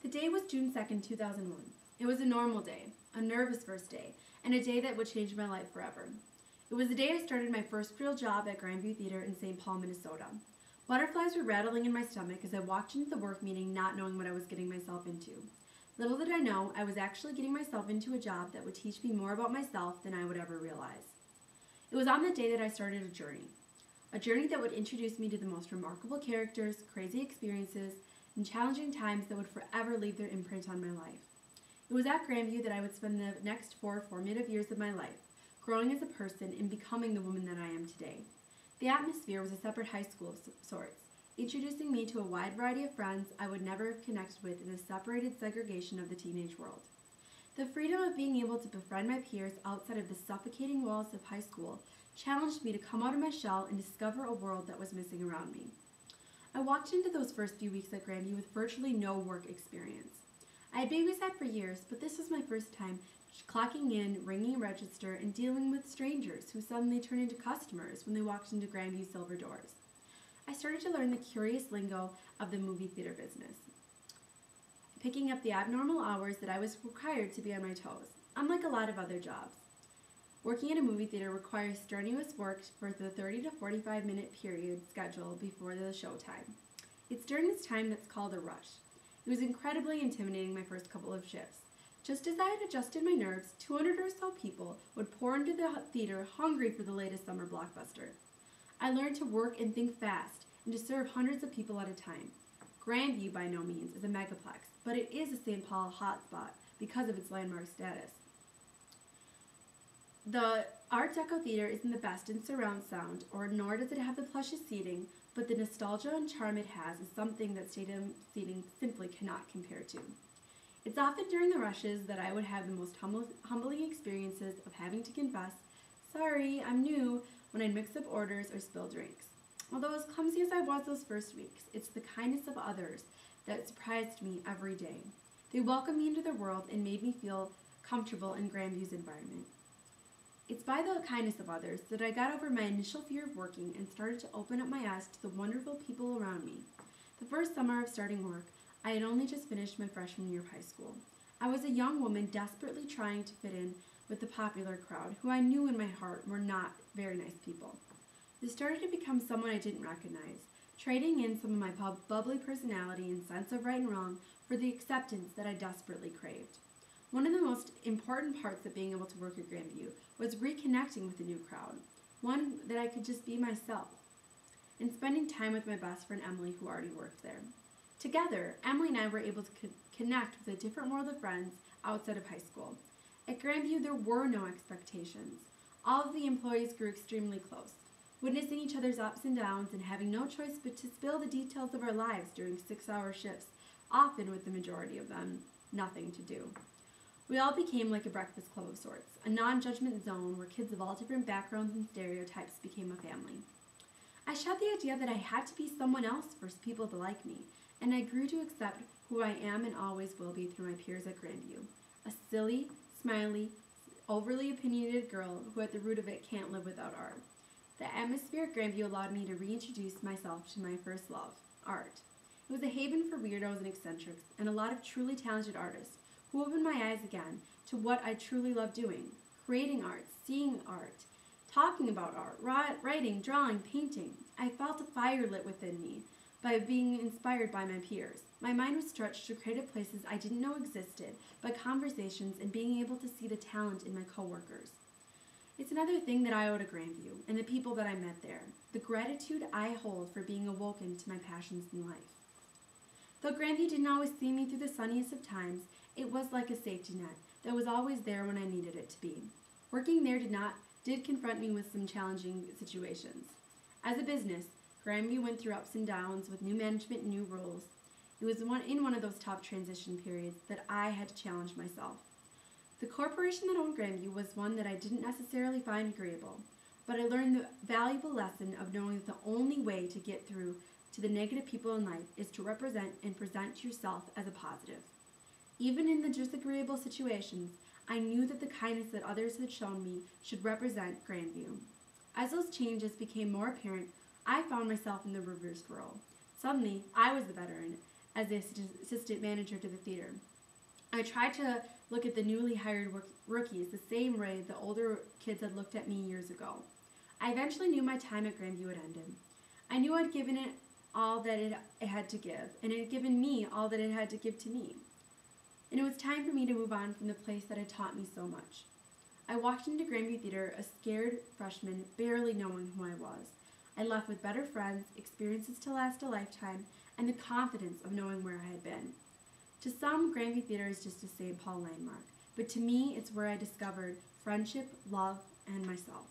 The day was June 2nd, 2001. It was a normal day, a nervous first day, and a day that would change my life forever. It was the day I started my first real job at Grandview Theatre in St. Paul, Minnesota. Butterflies were rattling in my stomach as I walked into the work meeting not knowing what I was getting myself into. Little did I know, I was actually getting myself into a job that would teach me more about myself than I would ever realize. It was on that day that I started a journey that would introduce me to the most remarkable characters, crazy experiences, and challenging times that would forever leave their imprint on my life. It was at Grandview that I would spend the next 4 formative years of my life, growing as a person and becoming the woman that I am today. The atmosphere was a separate high school of sorts, introducing me to a wide variety of friends I would never have connected with in the separated segregation of the teenage world. The freedom of being able to befriend my peers outside of the suffocating walls of high school challenged me to come out of my shell and discover a world that was missing around me. I walked into those first few weeks at Grandview with virtually no work experience. I had babysat for years, but this was my first time clocking in, ringing a register, and dealing with strangers who suddenly turned into customers when they walked into Grandview's silver doors. I started to learn the curious lingo of the movie theater business, picking up the abnormal hours that I was required to be on my toes, unlike a lot of other jobs. Working at a movie theater requires strenuous work for the 30 to 45 minute period schedule before the showtime. It's during this time that's called a rush. It was incredibly intimidating my first couple of shifts. Just as I had adjusted my nerves, 200 or so people would pour into the theater hungry for the latest summer blockbuster. I learned to work and think fast and to serve hundreds of people at a time. Grandview, by no means, is a megaplex, but it is a St. Paul hotspot because of its landmark status. The Art Deco Theater isn't the best in surround sound, nor does it have the plushest seating, but the nostalgia and charm it has is something that stadium seating simply cannot compare to. It's often during the rushes that I would have the most humbling experiences of having to confess, "Sorry, I'm new," when I'd mix up orders or spill drinks. Although as clumsy as I was those first weeks, it's the kindness of others that surprised me every day. They welcomed me into their world and made me feel comfortable in Grandview's environment. It's by the kindness of others that I got over my initial fear of working and started to open up my eyes to the wonderful people around me. The first summer of starting work, I had only just finished my freshman year of high school. I was a young woman desperately trying to fit in with the popular crowd, who I knew in my heart were not very nice people. They started to become someone I didn't recognize, trading in some of my bubbly personality and sense of right and wrong for the acceptance that I desperately craved. One of the most important parts of being able to work at Grandview was reconnecting with a new crowd, one that I could just be myself, and spending time with my best friend Emily, who already worked there. Together, Emily and I were able to connect with a different world of friends outside of high school. At Grandview, there were no expectations. All of the employees grew extremely close, witnessing each other's ups and downs and having no choice but to spill the details of our lives during 6-hour shifts, often with the majority of them nothing to do. We all became like a breakfast club of sorts, a non-judgment zone where kids of all different backgrounds and stereotypes became a family. I shed the idea that I had to be someone else for people to like me, and I grew to accept who I am and always will be through my peers at Grandview. A silly, smiley, overly opinionated girl who at the root of it can't live without art. The atmosphere at Grandview allowed me to reintroduce myself to my first love, art. It was a haven for weirdos and eccentrics, and a lot of truly talented artists who opened my eyes again to what I truly love doing: creating art, seeing art, talking about art, writing, drawing, painting. I felt a fire lit within me by being inspired by my peers. My mind was stretched to creative places I didn't know existed by conversations and being able to see the talent in my coworkers. It's another thing that I owe to Grandview and the people that I met there, the gratitude I hold for being awoken to my passions in life. Though Grandview didn't always see me through the sunniest of times, it was like a safety net that was always there when I needed it to be. Working there did confront me with some challenging situations. As a business, Grandview went through ups and downs with new management and new rules. It was in one of those tough transition periods that I had to challenge myself. The corporation that owned Grandview was one that I didn't necessarily find agreeable, but I learned the valuable lesson of knowing that the only way to get through to the negative people in life is to represent and present yourself as a positive. Even in the disagreeable situations, I knew that the kindness that others had shown me should represent Grandview. As those changes became more apparent, I found myself in the reversed role. Suddenly, I was the veteran, as the assistant manager to the theater. I tried to look at the newly hired rookies the same way the older kids had looked at me years ago. I eventually knew my time at Grandview had ended. I knew I'd given it all that it had to give, and it had given me all that it had to give to me. And it was time for me to move on from the place that had taught me so much. I walked into Grandview Theatre, a scared freshman, barely knowing who I was. I left with better friends, experiences to last a lifetime, and the confidence of knowing where I had been. To some, Grandview Theatre is just a St. Paul landmark, but to me, it's where I discovered friendship, love, and myself.